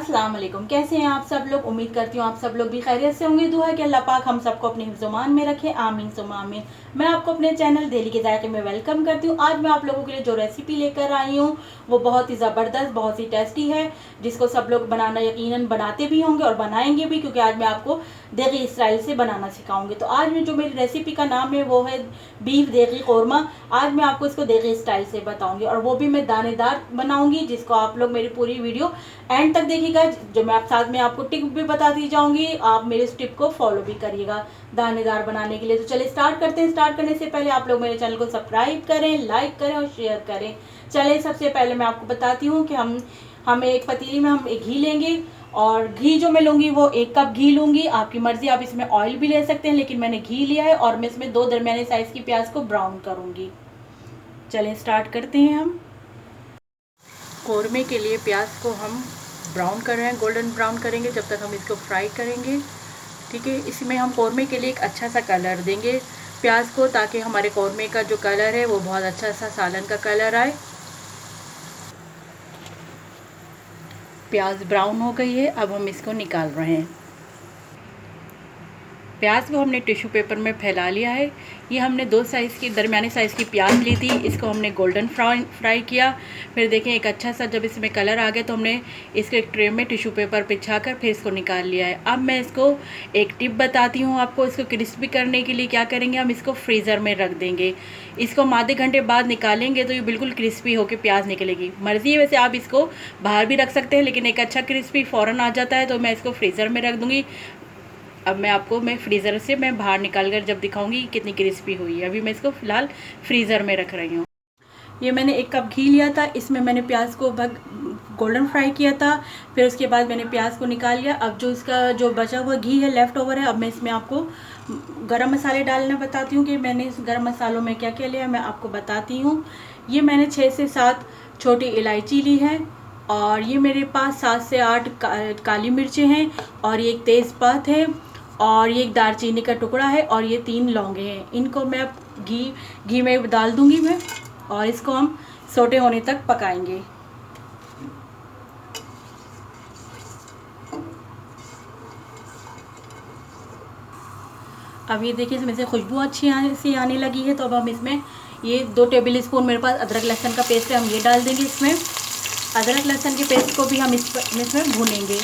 अस्सलाम वालेकुम। कैसे हैं आप सब लोग? उम्मीद करती हूँ आप सब लोग भी खैरियत से होंगे। दुआ है कि अल्लाह पाक हम सबको अपने हिफ्ज़-ओ-मान में रखे, आमीन सुम्मा आमीन। मैं आपको अपने चैनल डेली के जायके में वेलकम करती हूँ। आज मैं आप लोगों के लिए जो रेसिपी लेकर आई हूँ वो बहुत ही ज़बरदस्त, बहुत ही टेस्टी है, जिसको सब लोग बनाना यकीनन बनाते भी होंगे और बनाएंगे भी, क्योंकि आज मैं आपको देगी स्टाइल से बनाना सिखाऊंगी। तो आज में जो मेरी रेसिपी का नाम है वो है बीफ देगी कौरमा। आज मैं आपको इसको देगी स्टाइल से बताऊंगी और वो भी मैं दानेदार बनाऊंगी, जिसको आप लोग मेरी पूरी वीडियो एंड तक देखिएगा। जो मैं आप साथ में आपको टिप भी बताती जाऊंगी, आप मेरे इस टिप को फॉलो भी करिएगा दानेदार बनाने के लिए। तो चलिए स्टार्ट करते हैं। स्टार्ट करने से पहले आप लोग मेरे चैनल को सब्सक्राइब करें, लाइक करें और शेयर करें। चलिए सबसे पहले मैं आपको बताती हूँ कि हमें एक पतीली में हम एक घी लेंगे, और घी जो मैं लूँगी वो 1 कप घी लूँगी। आपकी मर्ज़ी, आप इसमें ऑयल भी ले सकते हैं, लेकिन मैंने घी लिया है और मैं इसमें 2 दरमियाने साइज़ की प्याज को ब्राउन करूँगी। चलिए स्टार्ट करते हैं। हम कौरमे के लिए प्याज को हम ब्राउन कर रहे हैं, गोल्डन ब्राउन करेंगे जब तक हम इसको फ्राई करेंगे। ठीक है, इसमें हम कौरमे के लिए एक अच्छा सा कलर देंगे प्याज को, ताकि हमारे कौरमे का जो कलर है वो बहुत अच्छा सा सालन का कलर आए। प्याज ब्राउन हो गई है, अब हम इसको निकाल रहे हैं। प्याज को हमने टिश्यू पेपर में फैला लिया है। ये हमने 2 साइज़ की दरमियाने साइज़ की प्याज ली थी, इसको हमने गोल्डन फ्राई किया। फिर देखें एक अच्छा सा जब इसमें कलर आ गया तो हमने इसको एक ट्रे में टिश्यू पेपर बिछा कर फिर इसको निकाल लिया है। अब मैं इसको एक टिप बताती हूँ आपको। इसको क्रिस्पी करने के लिए क्या करेंगे, हम इसको फ्रीज़र में रख देंगे। इसको हम आधे घंटे बाद निकालेंगे तो ये बिल्कुल क्रिस्पी होकर प्याज निकलेगी। मर्ज़ी है, वैसे आप इसको बाहर भी रख सकते हैं, लेकिन एक अच्छा क्रिस्पी फ़ौरन आ जाता है, तो मैं इसको फ्रीज़र में रख दूँगी। अब मैं फ्रीज़र से बाहर निकाल कर जब दिखाऊंगी कितनी क्रिस्पी हुई है। अभी मैं इसको फ़िलहाल फ्रीज़र में रख रही हूँ। ये मैंने 1 कप घी लिया था, इसमें मैंने प्याज को गोल्डन फ्राई किया था। फिर उसके बाद मैंने प्याज को निकाल लिया। अब जो इसका जो बचा हुआ घी है, लेफ़्ट ओवर है, अब मैं इसमें आपको गरम मसाले डालना बताती हूँ कि मैंने इस गरम मसालों में क्या क्या लिया है, मैं आपको बताती हूँ। ये मैंने 6 से 7 छोटी इलायची ली है, और ये मेरे पास 7 से 8 काली मिर्चें हैं, और ये एक तेज़पात है, और ये एक दालचीनी का टुकड़ा है, और ये 3 लौंगे हैं। इनको मैं घी में डाल दूंगी मैं, और इसको हम सोटे होने तक पकाएंगे। अब ये देखिए इसमें से खुशबू अच्छी सी आने लगी है। तो अब हम इसमें ये 2 टेबल स्पून मेरे पास अदरक लहसुन का पेस्ट है, हम ये डाल देंगे इसमें। अदरक लहसुन के पेस्ट को भी हम इसमें भूनेंगे।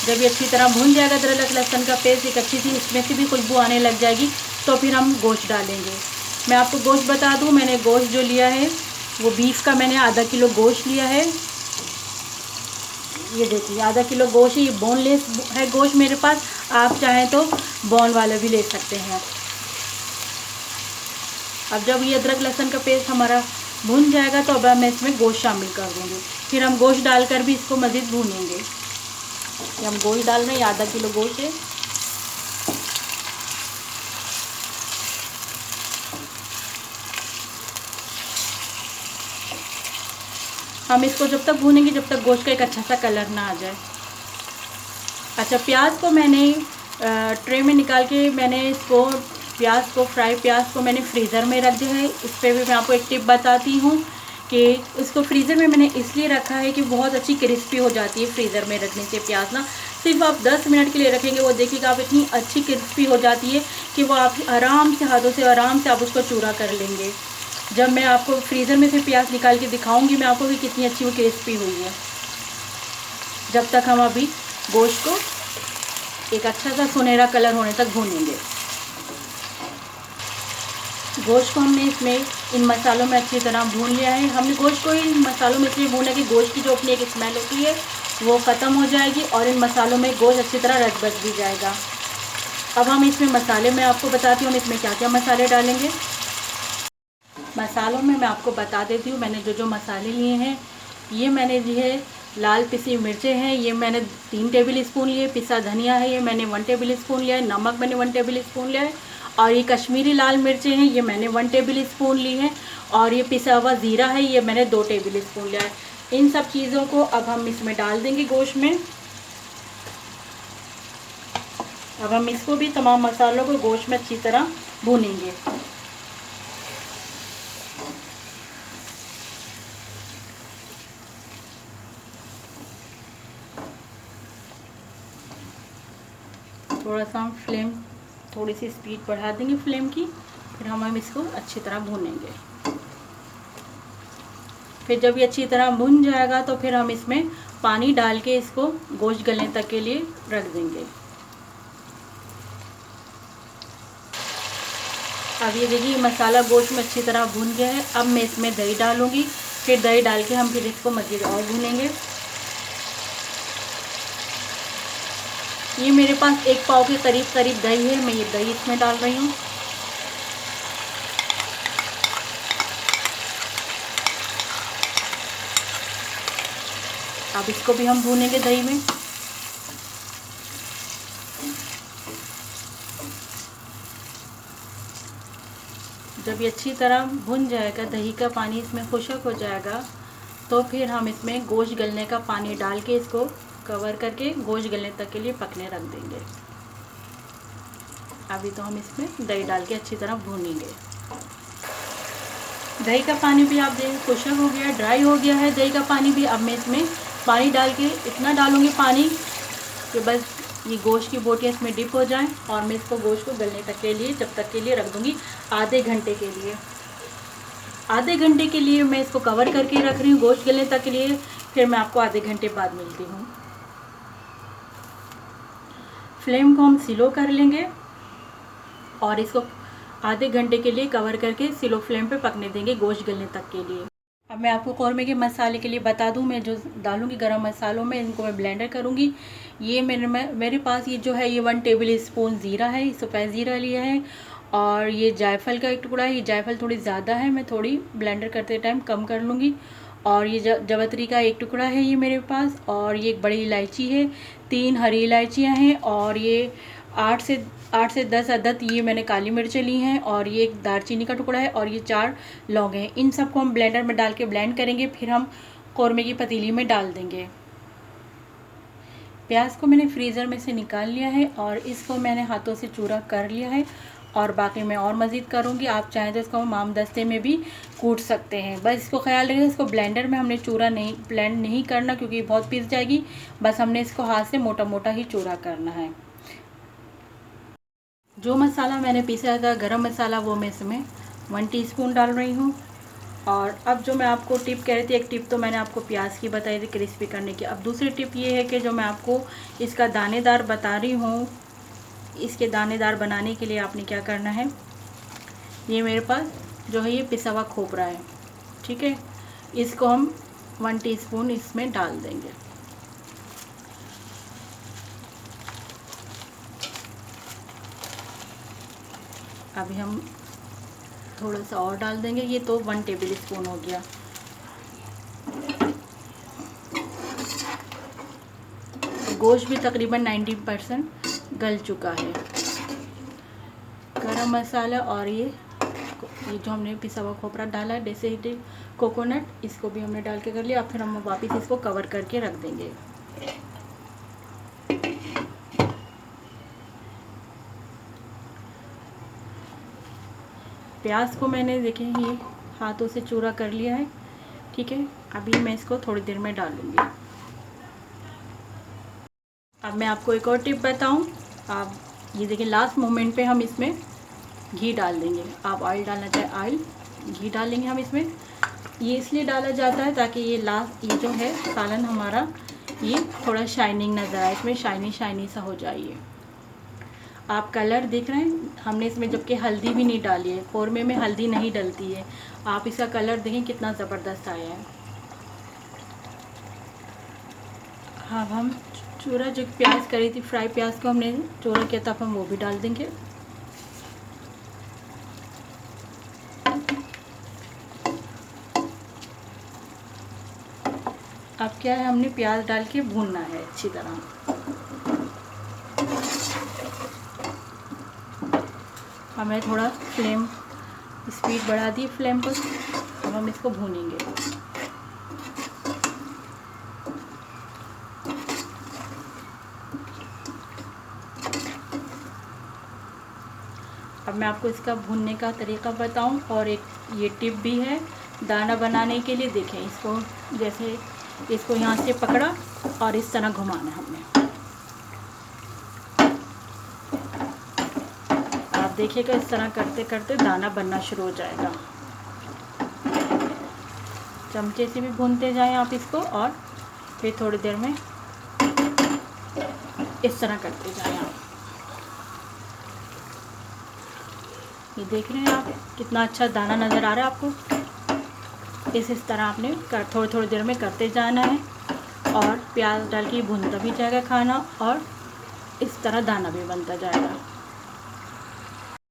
जब ये अच्छी तरह भून जाएगा अदरक लहसुन का पेस्ट, एक अच्छी सी इसमें से भी खुशबू आने लग जाएगी, तो फिर हम गोश्त डालेंगे। मैं आपको गोश्त बता दूं, मैंने गोश्त जो लिया है वो बीफ का मैंने आधा किलो गोश्त लिया है। ये देखिए आधा किलो गोश्त है, ये बोनलेस है गोश्त मेरे पास। आप चाहें तो बोन वाला भी ले सकते हैं। अब जब ये अदरक लहसुन का पेस्ट हमारा भून जाएगा तो अब मैं इसमें गोश्त शामिल कर दूँगी। फिर हम गोश्त डालकर भी इसको मज़ीद भूनेंगे। हम गोश्त डाल रहे हैं, आधा किलो गोश्त है। हम इसको जब तक भूनेंगे जब तक गोश्त का एक अच्छा सा कलर ना आ जाए। अच्छा, प्याज को मैंने ट्रे में निकाल के मैंने इसको प्याज को मैंने फ्रीज़र में रख दिया है। इस पर भी मैं आपको एक टिप बताती हूँ कि इसको फ्रीज़र में मैंने इसलिए रखा है कि बहुत अच्छी क्रिस्पी हो जाती है फ्रीज़र में रखने से प्याज ना। सिर्फ आप 10 मिनट के लिए रखेंगे, वो देखिएगा आप इतनी अच्छी क्रिस्पी हो जाती है कि वो आप आराम से हाथों से आराम से आप उसको चूरा कर लेंगे। जब मैं आपको फ्रीज़र में से प्याज निकाल के दिखाऊंगी मैं आपको कि कितनी अच्छी वो क्रिस्पी हुई है। जब तक हम अभी गोश्त को एक अच्छा सा सुनहरा कलर होने तक भूनेंगे। गोश्त को हमने इसमें इन मसालों में अच्छी तरह भून लिया है। हमने गोश्त को इन मसालों में इसलिए भूना कि गोश्त की जो अपनी एक स्मेल होती है वो ख़त्म हो जाएगी, और इन मसालों में गोश्त अच्छी तरह रच बच भी जाएगा। अब हम इसमें मसाले मैं आपको बताती हूँ हम इसमें क्या क्या मसाले डालेंगे। मसालों में मैं आपको बता देती हूँ मैंने जो जो मसाले लिए हैं। ये मैंने लिए लाल पिसी मिर्चें हैं, ये मैंने 3 टेबल स्पून लिए। पिसा धनिया है, ये मैंने 1 टेबल स्पून लिया है। नमक मैंने 1 टेबल स्पून लिया है। और ये कश्मीरी लाल मिर्चें हैं, ये मैंने 1 टेबल स्पून ली हैं। और ये पिसा हुआ ज़ीरा है, ये मैंने 2 टेबल स्पून लिया है। इन सब चीज़ों को अब हम इसमें डाल देंगे गोश्त में। अब हम इसको भी तमाम मसालों को गोश्त में अच्छी तरह भूनेंगे। थोड़ा सा हम फ्लेम, थोड़ी सी स्पीड बढ़ा देंगे फ्लेम की, फिर हम इसको अच्छी तरह भूनेंगे। फिर जब ये अच्छी तरह भुन जाएगा तो फिर हम इसमें पानी डाल के इसको गोश्त गलने तक के लिए रख देंगे। अब ये देखिए मसाला गोश्त में अच्छी तरह भुन गया है। अब मैं इसमें दही डालूंगी, फिर दही डाल के हम फिर इसको मज़ीद और भूनेंगे। ये मेरे पास 1 पाव के करीब दही है, मैं ये दही इसमें डाल रही हूँ। अब इसको भी हम भूनेंगे दही में। जब ये अच्छी तरह भुन जाएगा, दही का पानी इसमें खुश्क हो जाएगा, तो फिर हम इसमें गोश्त गलने का पानी डाल के इसको कवर करके गोश्त गलने तक के लिए पकने रख देंगे। अभी तो हम इसमें दही डाल के अच्छी तरह भूनेंगे। दही का पानी भी आप देखिए खुश्क हो गया, ड्राई हो गया है दही का पानी भी। अब मैं इसमें पानी डाल के इतना डालूंगी पानी कि बस ये गोश्त की बोटियाँ इसमें डिप हो जाएं, और मैं इसको गोश्त को गलने तक के लिए, जब तक के लिए रख दूंगी आधे घंटे के लिए। आधे घंटे के लिए मैं इसको कवर करके रख रही हूँ गोश्त गलने तक के लिए। फिर मैं आपको आधे घंटे बाद मिलती हूँ। फ्लेम को हम स्लो कर लेंगे और इसको आधे घंटे के लिए कवर करके स्लो फ्लेम पे पकने देंगे गोश्त गलने तक के लिए। अब मैं आपको कौरमे के मसाले के लिए बता दूं, मैं जो डालूंगी गरम मसालों में, इनको मैं ब्लेंडर करूंगी। ये मेरे पास ये जो है ये 1 टेबल स्पून ज़ीरा है, सफ़ेद ज़ीरा लिया है, और ये जायफल का एक टुकड़ा है। ये जायफल थोड़ी ज़्यादा है, मैं थोड़ी ब्लेंडर करते टाइम कम कर लूँगी। और ये जवतरी का एक टुकड़ा है ये मेरे पास, और ये एक बड़ी इलायची है, 3 हरी इलायचियाँ हैं, और ये 8 से 10 अदद ये मैंने काली मिर्चें ली हैं, और ये एक दालचीनी का टुकड़ा है, और ये 4 लौंग हैं। इन सबको हम ब्लेंडर में डाल के ब्लेंड करेंगे, फिर हम कौरमे की पतीली में डाल देंगे। प्याज को मैंने फ्रीज़र में से निकाल लिया है और इसको मैंने हाथों से चूरा कर लिया है, और बाकी मैं और मज़ीद करूँगी। आप चाहें तो इसको माम दस्ते में भी कूट सकते हैं। बस इसको ख्याल रखिए, इसको ब्लेंडर में हमने चूरा नहीं ब्लेंड नहीं करना, क्योंकि बहुत पिस जाएगी। बस हमने इसको हाथ से मोटा मोटा ही चूरा करना है। जो मसाला मैंने पीसा था गरम मसाला, वो मैं इसमें 1 टीस्पून डाल रही हूँ। और अब जो मैं आपको टिप कह रही थी, एक टिप तो मैंने आपको प्याज की बताई थी क्रिस्पी करने की। अब दूसरी टिप ये है कि जो मैं आपको इसका दानेदार बता रही हूँ, इसके दानेदार बनाने के लिए आपने क्या करना है, ये मेरे पास जो है ये पिसा हुआ खोपरा है, ठीक है। इसको हम 1 टीस्पून इसमें डाल देंगे। अभी हम थोड़ा सा और डाल देंगे, ये तो 1 टेबल स्पून हो गया। गोश्त भी तकरीबन 90% गल चुका है। गरम मसाला और ये जो हमने पिसा हुआ खोपरा डाला है, डेसिकेटेड कोकोनट, इसको भी हमने डाल के कर लिया। अब फिर हम वापस इसको कवर करके रख देंगे। प्याज को मैंने देखें ये हाथों से चूरा कर लिया है, ठीक है। अभी मैं इसको थोड़ी देर में डालूंगी। अब मैं आपको एक और टिप बताऊं, आप ये देखिए लास्ट मोमेंट पे हम इसमें घी डाल देंगे। आप ऑयल डालना चाहे ऑयल, घी डालेंगे हम इसमें। ये इसलिए डाला जाता है ताकि ये जो है सालन हमारा ये थोड़ा शाइनिंग नज़र आए, इसमें शाइनी सा हो जाए। आप कलर देख रहे हैं, हमने इसमें जबकि हल्दी भी नहीं डाली है, कौरमे में हल्दी नहीं डलती है। आप इसका कलर देखें कितना ज़बरदस्त आया है। हाँ, हम चूरा जो प्याज करी थी, फ्राई प्याज को हमने चूरा किया था, हम वो भी डाल देंगे। अब क्या है, हमने प्याज डाल के भूनना है अच्छी तरह। हमें थोड़ा फ्लेम स्पीड बढ़ा दी फ्लेम को, अब हम इसको भूनेंगे। अब मैं आपको इसका भूनने का तरीका बताऊं, और एक ये टिप भी है दाना बनाने के लिए। देखें इसको, जैसे इसको यहाँ से पकड़ा और इस तरह घुमाना हमने। देखिएगा इस तरह करते करते दाना बनना शुरू हो जाएगा। चमचे से भी भूनते जाएं आप इसको, और फिर थोड़ी देर में इस तरह करते जाएं आप। ये देख रहे हैं आप कितना अच्छा दाना नज़र आ रहा है आपको। इस तरह आपने थोड़ी देर में करते जाना है, और प्याज डाल के भूनता भी जाएगा खाना, और इस तरह दाना भी बनता जाएगा।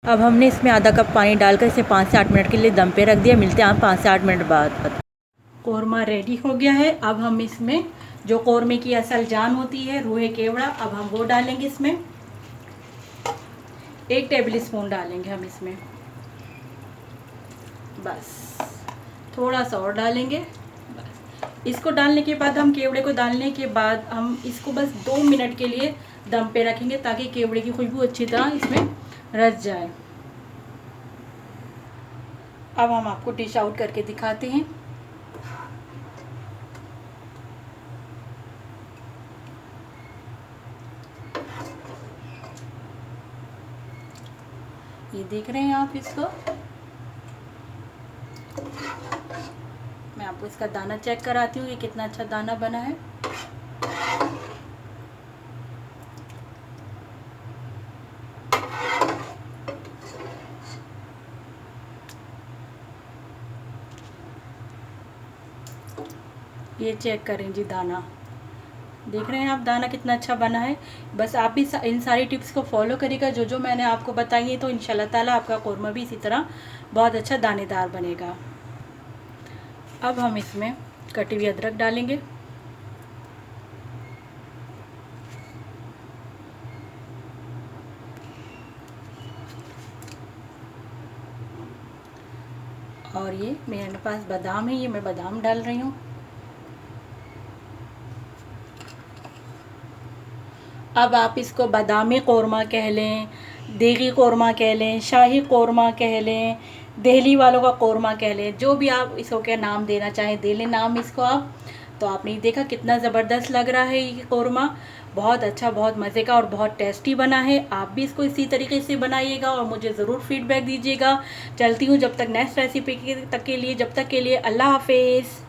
अब हमने इसमें आधा कप पानी डालकर इसे 5 से 8 मिनट के लिए दम पे रख दिया। मिलते हैं आप 5 से 8 मिनट बाद। कौरमा रेडी हो गया है। अब हम इसमें जो कौरमे की असल जान होती है, रूहे केवड़ा, अब हम वो डालेंगे इसमें। 1 टेबल स्पून डालेंगे हम इसमें, बस थोड़ा सा और डालेंगे बस। इसको डालने के बाद हम केवड़े को डालने के बाद हम इसको बस 2 मिनट के लिए दम पे रखेंगे, ताकि केवड़े की खुशबू अच्छी तरह इसमें रच जाए। अब हम आपको डिश आउट करके दिखाते हैं। ये देख रहे हैं आप इसको, मैं आपको इसका दाना चेक कराती हूँ, ये कितना अच्छा दाना बना है। ये चेक करें जी, दाना देख रहे हैं आप, दाना कितना अच्छा बना है। बस आप भी इन सारी टिप्स को फॉलो करिएगा जो जो मैंने आपको बताई है, तो इंशाल्लाह ताला आपका कौरमा भी इसी तरह बहुत अच्छा दानेदार बनेगा। अब हम इसमें कटी हुई अदरक डालेंगे, और ये मेरे पास बादाम है, ये मैं बादाम डाल रही हूँ। अब आप इसको बादामी कौरमा कह लें, देगी कौरमा कह लें, शाही कौरमा कह लें, दिल्ली वालों का कौरमा कह लें, जो भी आप इसको क्या नाम देना चाहें दे लें नाम इसको आप। तो आपने देखा कितना ज़बरदस्त लग रहा है ये कौरमा, बहुत अच्छा, बहुत मज़े का और बहुत टेस्टी बना है। आप भी इसको इसी तरीके से बनाइएगा और मुझे ज़रूर फीडबैक दीजिएगा। चलती हूँ जब तक नेक्स्ट रेसिपी तक के लिए, जब तक के लिए अल्लाह हाफिज़।